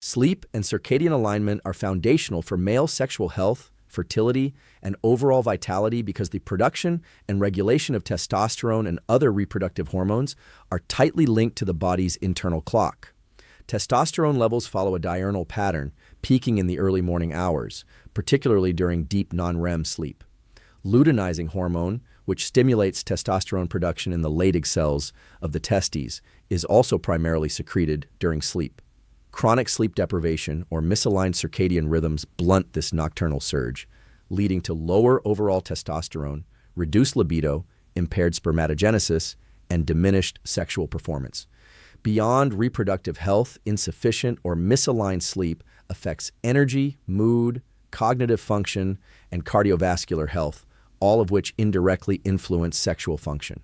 Sleep and circadian alignment are foundational for male sexual health, fertility, and overall vitality because the production and regulation of testosterone and other reproductive hormones are tightly linked to the body's internal clock. Testosterone levels follow a diurnal pattern, peaking in the early morning hours, particularly during deep non-REM sleep. Luteinizing hormone, which stimulates testosterone production in the Leydig cells of the testes, is also primarily secreted during sleep. Chronic sleep deprivation or misaligned circadian rhythms blunt this nocturnal surge, leading to lower overall testosterone, reduced libido, impaired spermatogenesis, and diminished sexual performance. Beyond reproductive health, insufficient or misaligned sleep affects energy, mood, cognitive function, and cardiovascular health, all of which indirectly influence sexual function.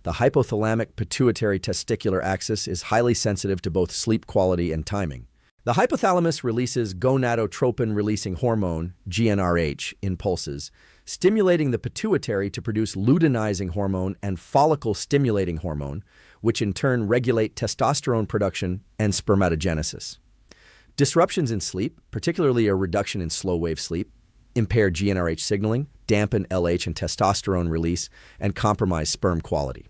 The hypothalamic pituitary testicular axis is highly sensitive to both sleep quality and timing. The hypothalamus releases gonadotropin-releasing hormone, GnRH, in pulses, stimulating the pituitary to produce luteinizing hormone and follicle-stimulating hormone, which in turn regulate testosterone production and spermatogenesis. Disruptions in sleep, particularly a reduction in slow-wave sleep, impair GnRH signaling, dampen LH and testosterone release, and compromise sperm quality.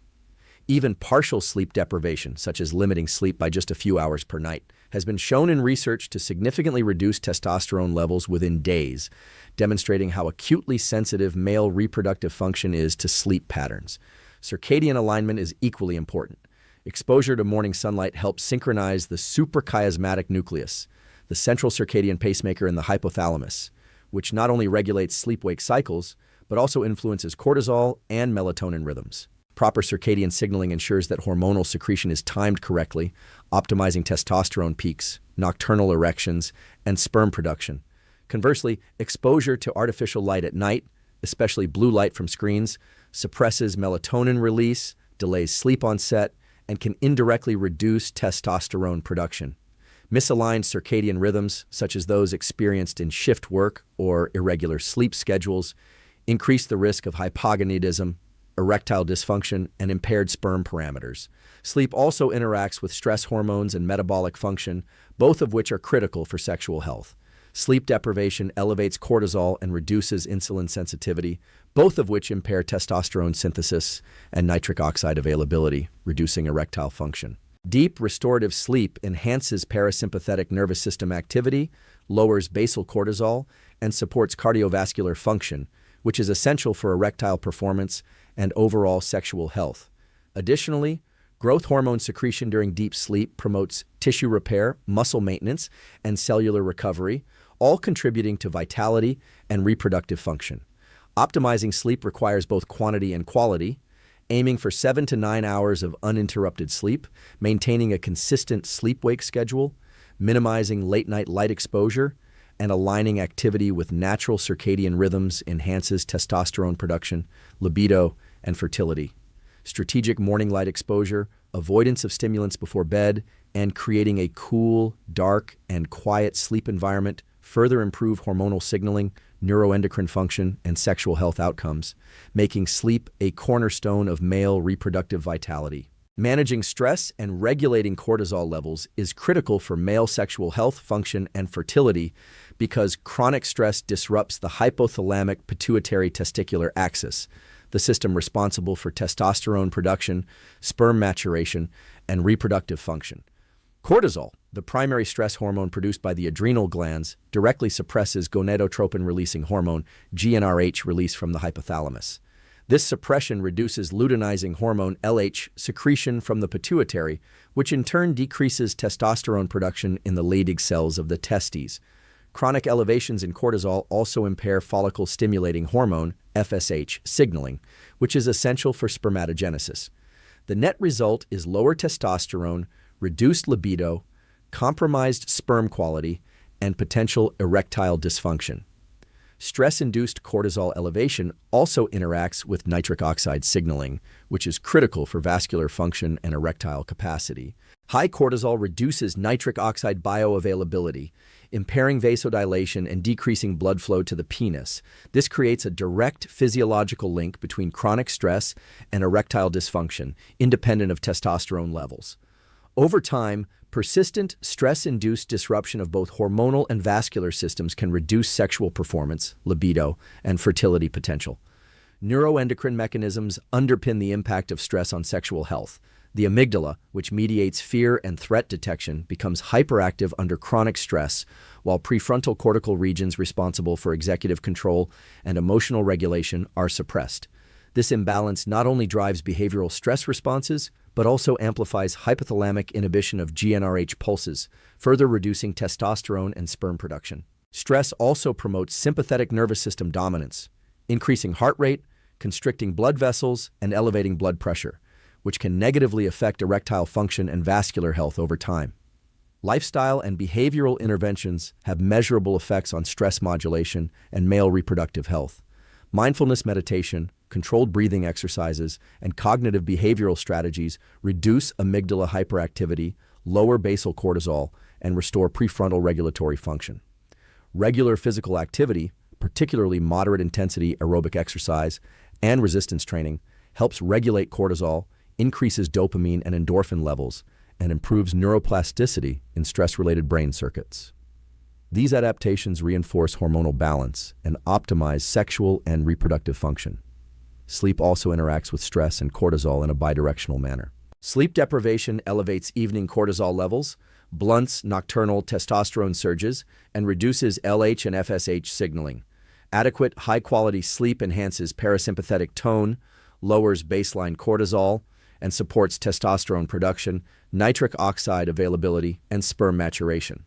Even partial sleep deprivation, such as limiting sleep by just a few hours per night, has been shown in research to significantly reduce testosterone levels within days, demonstrating how acutely sensitive male reproductive function is to sleep patterns. Circadian alignment is equally important. Exposure to morning sunlight helps synchronize the suprachiasmatic nucleus, the central circadian pacemaker in the hypothalamus, which not only regulates sleep-wake cycles, but also influences cortisol and melatonin rhythms. Proper circadian signaling ensures that hormonal secretion is timed correctly, optimizing testosterone peaks, nocturnal erections, and sperm production. Conversely, exposure to artificial light at night, especially blue light from screens, suppresses melatonin release, delays sleep onset, and can indirectly reduce testosterone production. Misaligned circadian rhythms, such as those experienced in shift work or irregular sleep schedules, increase the risk of hypogonadism, erectile dysfunction, and impaired sperm parameters. Sleep also interacts with stress hormones and metabolic function, both of which are critical for sexual health. Sleep deprivation elevates cortisol and reduces insulin sensitivity, both of which impair testosterone synthesis and nitric oxide availability, reducing erectile function. Deep restorative sleep enhances parasympathetic nervous system activity, lowers basal cortisol, and supports cardiovascular function, which is essential for erectile performance and overall sexual health. Additionally, growth hormone secretion during deep sleep promotes tissue repair, muscle maintenance, and cellular recovery, all contributing to vitality and reproductive function. Optimizing sleep requires both quantity and quality, aiming for 7 to 9 hours of uninterrupted sleep, maintaining a consistent sleep-wake schedule, minimizing late-night light exposure, and aligning activity with natural circadian rhythms enhances testosterone production, libido, and fertility. Strategic morning light exposure, avoidance of stimulants before bed, and creating a cool, dark, and quiet sleep environment further improve hormonal signaling, neuroendocrine function, and sexual health outcomes, making sleep a cornerstone of male reproductive vitality. Managing stress and regulating cortisol levels is critical for male sexual health, function, and fertility because chronic stress disrupts the hypothalamic pituitary testicular axis, the system responsible for testosterone production, sperm maturation, and reproductive function. Cortisol, the primary stress hormone produced by the adrenal glands, directly suppresses gonadotropin-releasing hormone, GnRH, release from the hypothalamus. This suppression reduces luteinizing hormone, LH, secretion from the pituitary, which in turn decreases testosterone production in the Leydig cells of the testes. Chronic elevations in cortisol also impair follicle-stimulating hormone, FSH, signaling, which is essential for spermatogenesis. The net result is lower testosterone, reduced libido, compromised sperm quality, and potential erectile dysfunction. Stress-induced cortisol elevation also interacts with nitric oxide signaling, which is critical for vascular function and erectile capacity. High cortisol reduces nitric oxide bioavailability, impairing vasodilation and decreasing blood flow to the penis. This creates a direct physiological link between chronic stress and erectile dysfunction, independent of testosterone levels. Over time, persistent stress-induced disruption of both hormonal and vascular systems can reduce sexual performance, libido, and fertility potential. Neuroendocrine mechanisms underpin the impact of stress on sexual health. The amygdala, which mediates fear and threat detection, becomes hyperactive under chronic stress, while prefrontal cortical regions responsible for executive control and emotional regulation are suppressed. This imbalance not only drives behavioral stress responses, but also amplifies hypothalamic inhibition of GnRH pulses, further reducing testosterone and sperm production. Stress also promotes sympathetic nervous system dominance, increasing heart rate, constricting blood vessels, and elevating blood pressure, which can negatively affect erectile function and vascular health over time. Lifestyle and behavioral interventions have measurable effects on stress modulation and male reproductive health. Mindfulness meditation, controlled breathing exercises, and cognitive behavioral strategies reduce amygdala hyperactivity, lower basal cortisol, and restore prefrontal regulatory function. Regular physical activity, particularly moderate-intensity aerobic exercise and resistance training, helps regulate cortisol, increases dopamine and endorphin levels, and improves neuroplasticity in stress-related brain circuits. These adaptations reinforce hormonal balance and optimize sexual and reproductive function. Sleep also interacts with stress and cortisol in a bidirectional manner. Sleep deprivation elevates evening cortisol levels, blunts nocturnal testosterone surges, and reduces LH and FSH signaling. Adequate, high-quality sleep enhances parasympathetic tone, lowers baseline cortisol, and supports testosterone production, nitric oxide availability, and sperm maturation.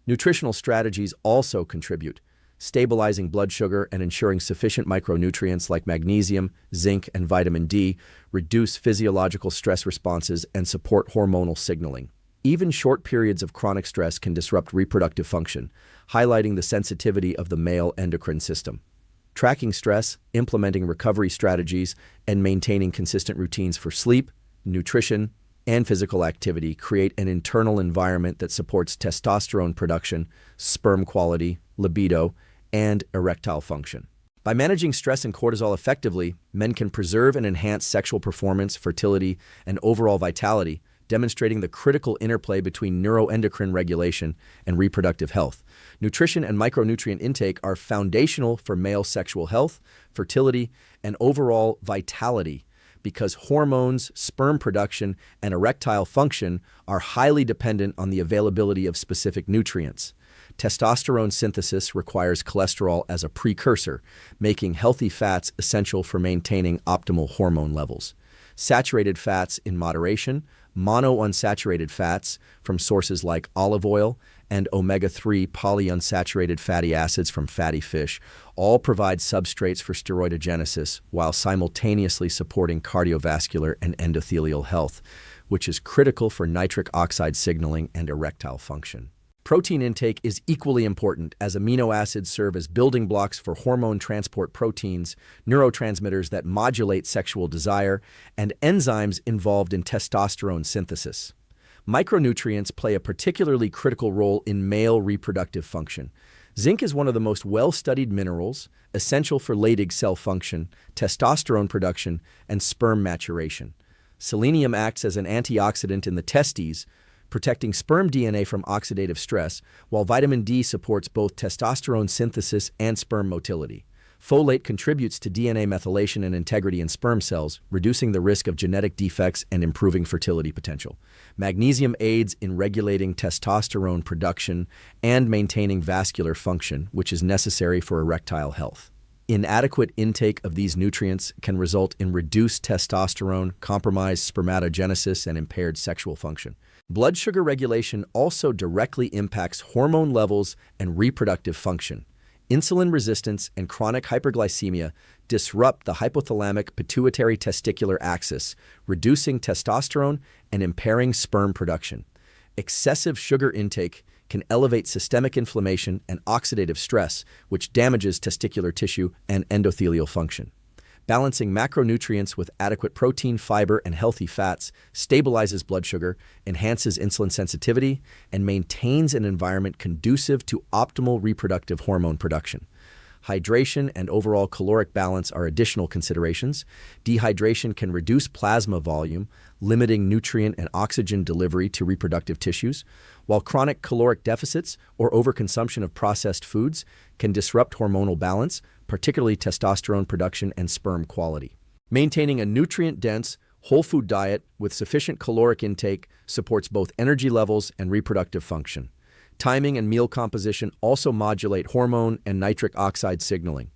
Nutritional strategies also contribute, stabilizing blood sugar and ensuring sufficient micronutrients like magnesium, zinc, and vitamin D reduce physiological stress responses and support hormonal signaling. Even short periods of chronic stress can disrupt reproductive function, highlighting the sensitivity of the male endocrine system. Tracking stress, implementing recovery strategies, and maintaining consistent routines for sleep, nutrition, and physical activity create an internal environment that supports testosterone production, sperm quality, libido, and erectile function. By managing stress and cortisol effectively, men can preserve and enhance sexual performance, fertility, and overall vitality, demonstrating the critical interplay between neuroendocrine regulation and reproductive health. Nutrition and micronutrient intake are foundational for male sexual health, fertility, and overall vitality because hormones, sperm production, and erectile function are highly dependent on the availability of specific nutrients. Testosterone synthesis requires cholesterol as a precursor, making healthy fats essential for maintaining optimal hormone levels. Saturated fats in moderation, monounsaturated fats from sources like olive oil, and omega-3 polyunsaturated fatty acids from fatty fish all provide substrates for steroidogenesis while simultaneously supporting cardiovascular and endothelial health, which is critical for nitric oxide signaling and erectile function. Protein intake is equally important as amino acids serve as building blocks for hormone transport proteins, neurotransmitters that modulate sexual desire, and enzymes involved in testosterone synthesis. Micronutrients play a particularly critical role in male reproductive function. Zinc is one of the most well-studied minerals, essential for Leydig cell function, testosterone production, and sperm maturation. Selenium acts as an antioxidant in the testes, protecting sperm DNA from oxidative stress, while vitamin D supports both testosterone synthesis and sperm motility. Folate contributes to DNA methylation and integrity in sperm cells, reducing the risk of genetic defects and improving fertility potential. Magnesium aids in regulating testosterone production and maintaining vascular function, which is necessary for erectile health. Inadequate intake of these nutrients can result in reduced testosterone, compromised spermatogenesis, and impaired sexual function. Blood sugar regulation also directly impacts hormone levels and reproductive function. Insulin resistance and chronic hyperglycemia disrupt the hypothalamic pituitary testicular axis, reducing testosterone and impairing sperm production. Excessive sugar intake can elevate systemic inflammation and oxidative stress, which damages testicular tissue and endothelial function. Balancing macronutrients with adequate protein, fiber, and healthy fats stabilizes blood sugar, enhances insulin sensitivity, and maintains an environment conducive to optimal reproductive hormone production. Hydration and overall caloric balance are additional considerations. Dehydration can reduce plasma volume, limiting nutrient and oxygen delivery to reproductive tissues, while chronic caloric deficits or overconsumption of processed foods can disrupt hormonal balance, particularly testosterone production and sperm quality. Maintaining a nutrient-dense, whole food diet with sufficient caloric intake supports both energy levels and reproductive function. Timing and meal composition also modulate hormone and nitric oxide signaling.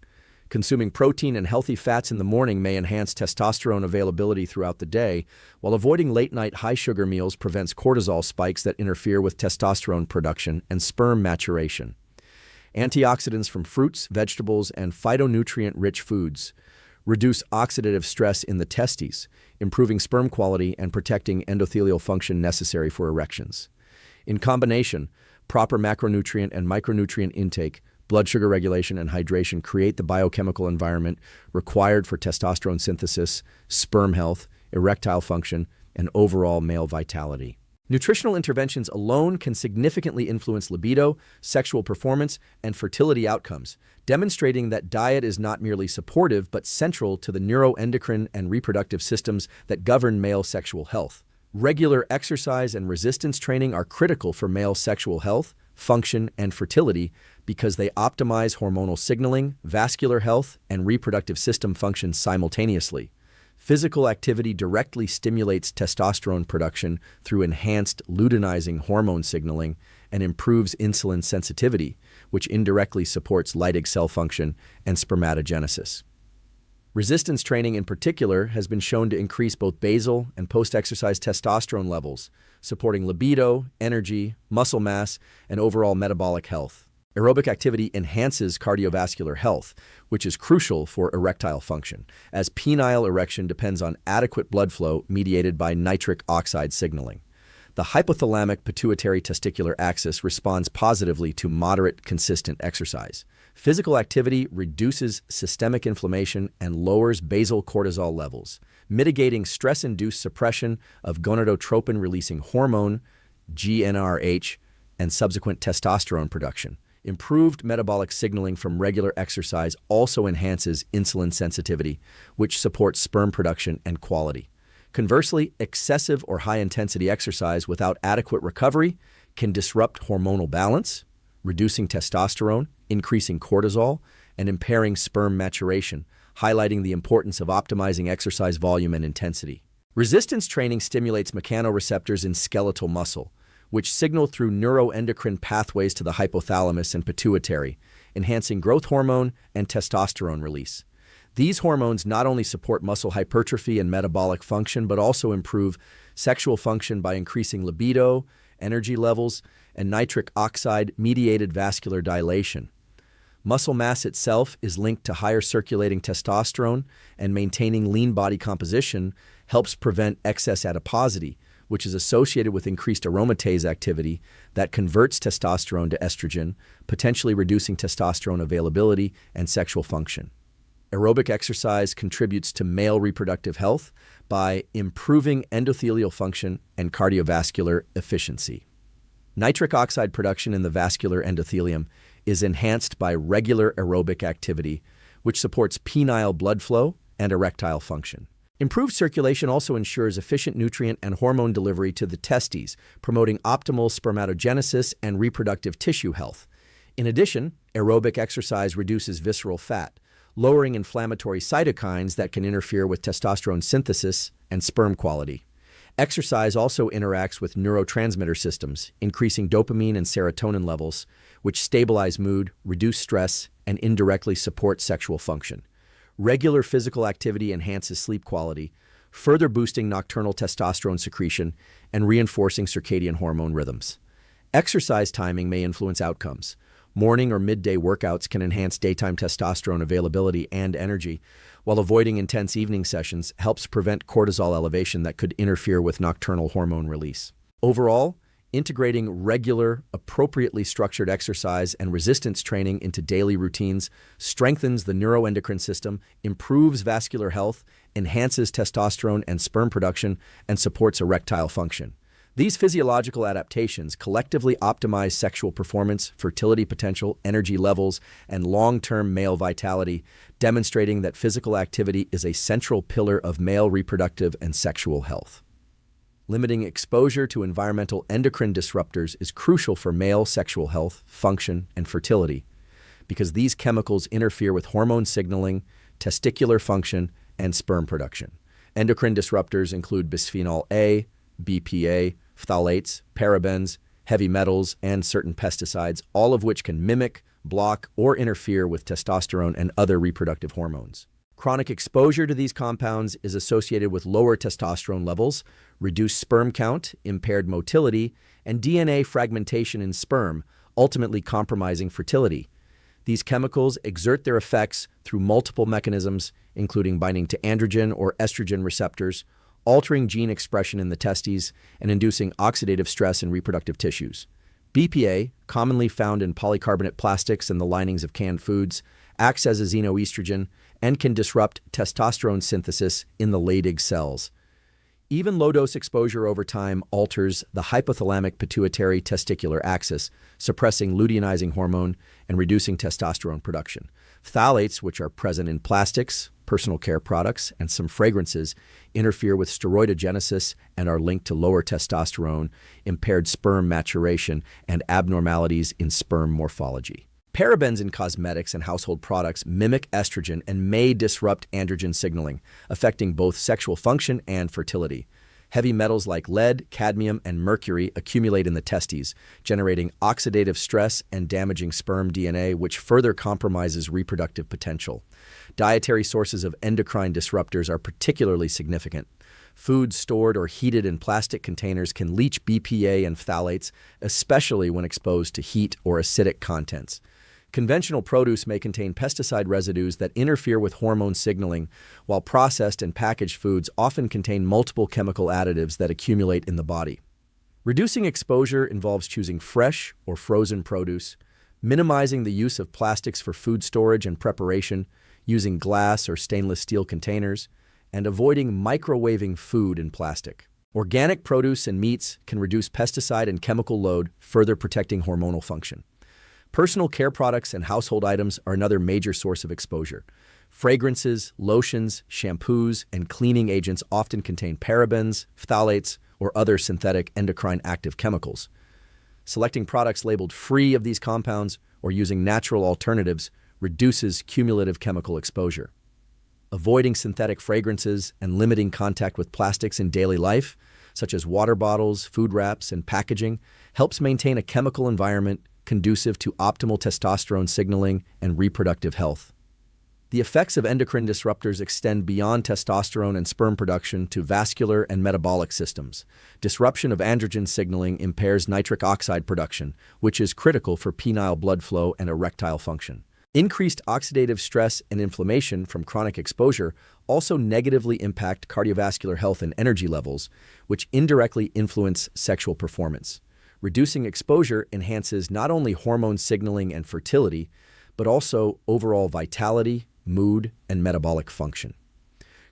Consuming protein and healthy fats in the morning may enhance testosterone availability throughout the day, while avoiding late-night high-sugar meals prevents cortisol spikes that interfere with testosterone production and sperm maturation. Antioxidants from fruits, vegetables, and phytonutrient-rich foods reduce oxidative stress in the testes, improving sperm quality and protecting endothelial function necessary for erections. In combination, proper macronutrient and micronutrient intake, blood sugar regulation, and hydration create the biochemical environment required for testosterone synthesis, sperm health, erectile function, and overall male vitality. Nutritional interventions alone can significantly influence libido, sexual performance, and fertility outcomes, demonstrating that diet is not merely supportive but central to the neuroendocrine and reproductive systems that govern male sexual health. Regular exercise and resistance training are critical for male sexual health, function, and fertility because they optimize hormonal signaling, vascular health, and reproductive system function simultaneously. Physical activity directly stimulates testosterone production through enhanced luteinizing hormone signaling and improves insulin sensitivity, which indirectly supports Leydig cell function and spermatogenesis. Resistance training in particular has been shown to increase both basal and post-exercise testosterone levels, supporting libido, energy, muscle mass, and overall metabolic health. Aerobic activity enhances cardiovascular health, which is crucial for erectile function, as penile erection depends on adequate blood flow mediated by nitric oxide signaling. The hypothalamic pituitary testicular axis responds positively to moderate, consistent exercise. Physical activity reduces systemic inflammation and lowers basal cortisol levels, mitigating stress-induced suppression of gonadotropin-releasing hormone, GnRH, and subsequent testosterone production. Improved metabolic signaling from regular exercise also enhances insulin sensitivity, which supports sperm production and quality. Conversely, excessive or high-intensity exercise without adequate recovery can disrupt hormonal balance, reducing testosterone, increasing cortisol, and impairing sperm maturation, highlighting the importance of optimizing exercise volume and intensity. Resistance training stimulates mechanoreceptors in skeletal muscle, which signal through neuroendocrine pathways to the hypothalamus and pituitary, enhancing growth hormone and testosterone release. These hormones not only support muscle hypertrophy and metabolic function, but also improve sexual function by increasing libido, energy levels, and nitric oxide-mediated vascular dilation. Muscle mass itself is linked to higher circulating testosterone, and maintaining lean body composition helps prevent excess adiposity, which is associated with increased aromatase activity that converts testosterone to estrogen, potentially reducing testosterone availability and sexual function. Aerobic exercise contributes to male reproductive health by improving endothelial function and cardiovascular efficiency. Nitric oxide production in the vascular endothelium is enhanced by regular aerobic activity, which supports penile blood flow and erectile function. Improved circulation also ensures efficient nutrient and hormone delivery to the testes, promoting optimal spermatogenesis and reproductive tissue health. In addition, aerobic exercise reduces visceral fat, lowering inflammatory cytokines that can interfere with testosterone synthesis and sperm quality. Exercise also interacts with neurotransmitter systems, increasing dopamine and serotonin levels, which stabilize mood, reduce stress, and indirectly support sexual function. Regular physical activity enhances sleep quality, further boosting nocturnal testosterone secretion and reinforcing circadian hormone rhythms. Exercise timing may influence outcomes. Morning or midday workouts can enhance daytime testosterone availability and energy, while avoiding intense evening sessions helps prevent cortisol elevation that could interfere with nocturnal hormone release. Overall, integrating regular, appropriately structured exercise and resistance training into daily routines strengthens the neuroendocrine system, improves vascular health, enhances testosterone and sperm production, and supports erectile function. These physiological adaptations collectively optimize sexual performance, fertility potential, energy levels, and long-term male vitality, demonstrating that physical activity is a central pillar of male reproductive and sexual health. Limiting exposure to environmental endocrine disruptors is crucial for male sexual health, function, and fertility, because these chemicals interfere with hormone signaling, testicular function, and sperm production. Endocrine disruptors include bisphenol A, BPA, phthalates, parabens, heavy metals, and certain pesticides, all of which can mimic, block, or interfere with testosterone and other reproductive hormones. Chronic exposure to these compounds is associated with lower testosterone levels, reduced sperm count, impaired motility, and DNA fragmentation in sperm, ultimately compromising fertility. These chemicals exert their effects through multiple mechanisms, including binding to androgen or estrogen receptors, altering gene expression in the testes, and inducing oxidative stress in reproductive tissues. BPA, commonly found in polycarbonate plastics and the linings of canned foods, acts as a xenoestrogen and can disrupt testosterone synthesis in the Leydig cells. Even low-dose exposure over time alters the hypothalamic pituitary testicular axis, suppressing luteinizing hormone and reducing testosterone production. Phthalates, which are present in plastics, personal care products, and some fragrances, interfere with steroidogenesis and are linked to lower testosterone, impaired sperm maturation, and abnormalities in sperm morphology. Parabens in cosmetics and household products mimic estrogen and may disrupt androgen signaling, affecting both sexual function and fertility. Heavy metals like lead, cadmium, and mercury accumulate in the testes, generating oxidative stress and damaging sperm DNA, which further compromises reproductive potential. Dietary sources of endocrine disruptors are particularly significant. Foods stored or heated in plastic containers can leach BPA and phthalates, especially when exposed to heat or acidic contents. Conventional produce may contain pesticide residues that interfere with hormone signaling, while processed and packaged foods often contain multiple chemical additives that accumulate in the body. Reducing exposure involves choosing fresh or frozen produce, minimizing the use of plastics for food storage and preparation, using glass or stainless steel containers, and avoiding microwaving food in plastic. Organic produce and meats can reduce pesticide and chemical load, further protecting hormonal function. Personal care products and household items are another major source of exposure. Fragrances, lotions, shampoos, and cleaning agents often contain parabens, phthalates, or other synthetic endocrine active chemicals. Selecting products labeled free of these compounds or using natural alternatives reduces cumulative chemical exposure. Avoiding synthetic fragrances and limiting contact with plastics in daily life, such as water bottles, food wraps, and packaging, helps maintain a chemical environment conducive to optimal testosterone signaling and reproductive health. The effects of endocrine disruptors extend beyond testosterone and sperm production to vascular and metabolic systems. Disruption of androgen signaling impairs nitric oxide production, which is critical for penile blood flow and erectile function. Increased oxidative stress and inflammation from chronic exposure also negatively impact cardiovascular health and energy levels, which indirectly influence sexual performance. Reducing exposure enhances not only hormone signaling and fertility, but also overall vitality, mood, and metabolic function.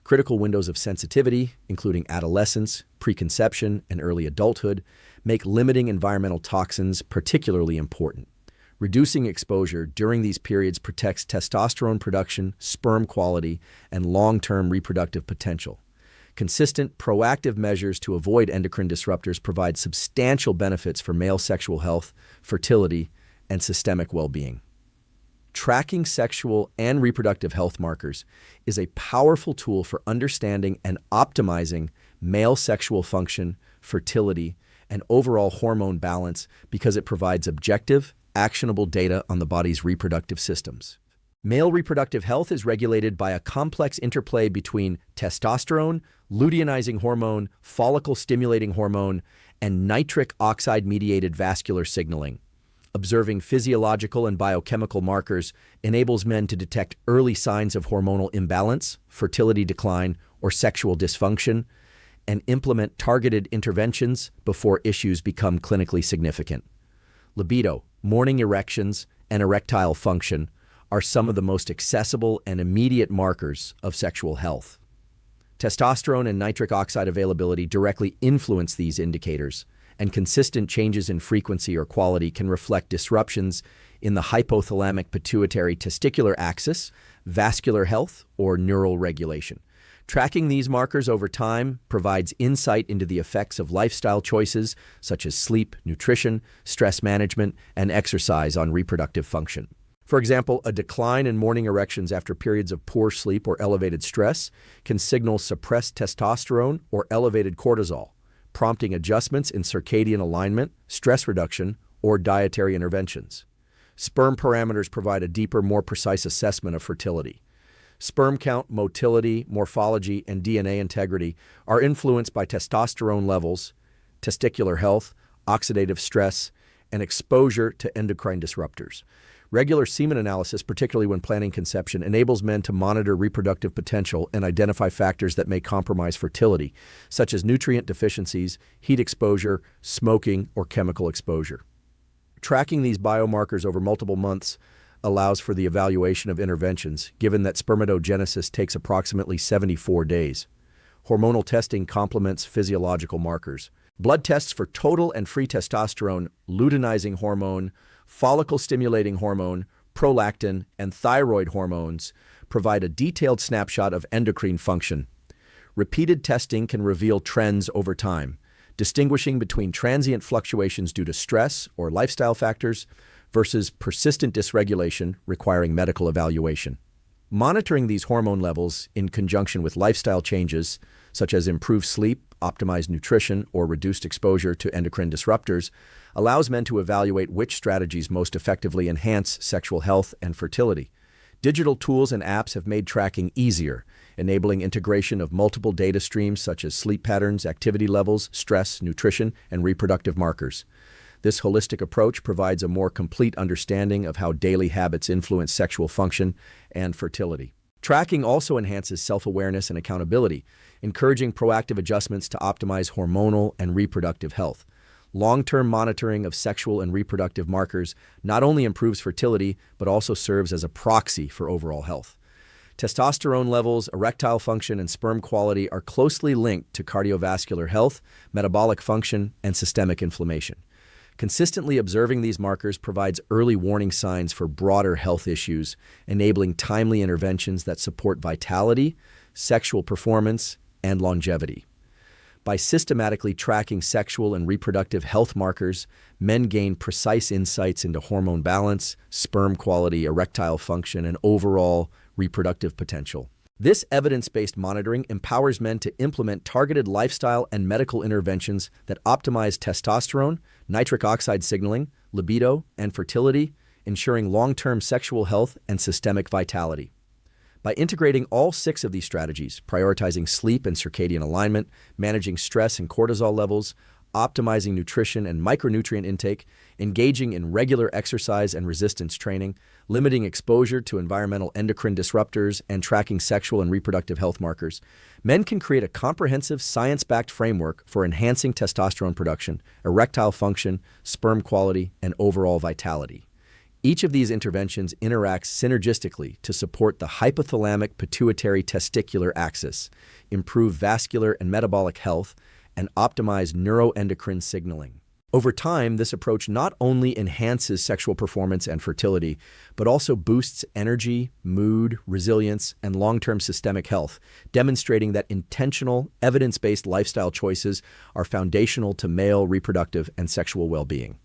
Critical windows of sensitivity, including adolescence, preconception, and early adulthood, make limiting environmental toxins particularly important. Reducing exposure during these periods protects testosterone production, sperm quality, and long-term reproductive potential. Consistent, proactive measures to avoid endocrine disruptors provide substantial benefits for male sexual health, fertility, and systemic well-being. Tracking sexual and reproductive health markers is a powerful tool for understanding and optimizing male sexual function, fertility, and overall hormone balance because it provides objective, actionable data on the body's reproductive systems. Male reproductive health is regulated by a complex interplay between testosterone, luteinizing hormone, follicle-stimulating hormone, and nitric oxide-mediated vascular signaling. Observing physiological and biochemical markers enables men to detect early signs of hormonal imbalance, fertility decline, or sexual dysfunction, and implement targeted interventions before issues become clinically significant. Libido, morning erections, and erectile function are some of the most accessible and immediate markers of sexual health. Testosterone and nitric oxide availability directly influence these indicators, and consistent changes in frequency or quality can reflect disruptions in the hypothalamic pituitary testicular axis, vascular health, or neural regulation. Tracking these markers over time provides insight into the effects of lifestyle choices such as sleep, nutrition, stress management, and exercise on reproductive function. For example, a decline in morning erections after periods of poor sleep or elevated stress can signal suppressed testosterone or elevated cortisol, prompting adjustments in circadian alignment, stress reduction, or dietary interventions. Sperm parameters provide a deeper, more precise assessment of fertility. Sperm count, motility, morphology, and DNA integrity are influenced by testosterone levels, testicular health, oxidative stress, and exposure to endocrine disruptors. Regular semen analysis, particularly when planning conception, enables men to monitor reproductive potential and identify factors that may compromise fertility, such as nutrient deficiencies, heat exposure, smoking, or chemical exposure. Tracking these biomarkers over multiple months allows for the evaluation of interventions, given that spermatogenesis takes approximately 74 days. Hormonal testing complements physiological markers. Blood tests for total and free testosterone, luteinizing hormone, follicle-stimulating hormone, prolactin, and thyroid hormones provide a detailed snapshot of endocrine function. Repeated testing can reveal trends over time, distinguishing between transient fluctuations due to stress or lifestyle factors versus persistent dysregulation requiring medical evaluation. Monitoring these hormone levels in conjunction with lifestyle changes, such as improved sleep, optimized nutrition, or reduced exposure to endocrine disruptors, allows men to evaluate which strategies most effectively enhance sexual health and fertility. Digital tools and apps have made tracking easier, enabling integration of multiple data streams such as sleep patterns, activity levels, stress, nutrition, and reproductive markers. This holistic approach provides a more complete understanding of how daily habits influence sexual function and fertility. Tracking also enhances self-awareness and accountability, encouraging proactive adjustments to optimize hormonal and reproductive health. Long-term monitoring of sexual and reproductive markers not only improves fertility, but also serves as a proxy for overall health. Testosterone levels, erectile function, and sperm quality are closely linked to cardiovascular health, metabolic function, and systemic inflammation. Consistently observing these markers provides early warning signs for broader health issues, enabling timely interventions that support vitality, sexual performance, and longevity. By systematically tracking sexual and reproductive health markers, men gain precise insights into hormone balance, sperm quality, erectile function, and overall reproductive potential. This evidence-based monitoring empowers men to implement targeted lifestyle and medical interventions that optimize testosterone, nitric oxide signaling, libido, and fertility, ensuring long-term sexual health and systemic vitality. By integrating all 6 of these strategies, prioritizing sleep and circadian alignment, managing stress and cortisol levels, optimizing nutrition and micronutrient intake, engaging in regular exercise and resistance training, limiting exposure to environmental endocrine disruptors, and tracking sexual and reproductive health markers, men can create a comprehensive science-backed framework for enhancing testosterone production, erectile function, sperm quality, and overall vitality. Each of these interventions interacts synergistically to support the hypothalamic pituitary testicular axis, improve vascular and metabolic health, and optimize neuroendocrine signaling. Over time, this approach not only enhances sexual performance and fertility, but also boosts energy, mood, resilience, and long-term systemic health, demonstrating that intentional, evidence-based lifestyle choices are foundational to male reproductive and sexual well-being.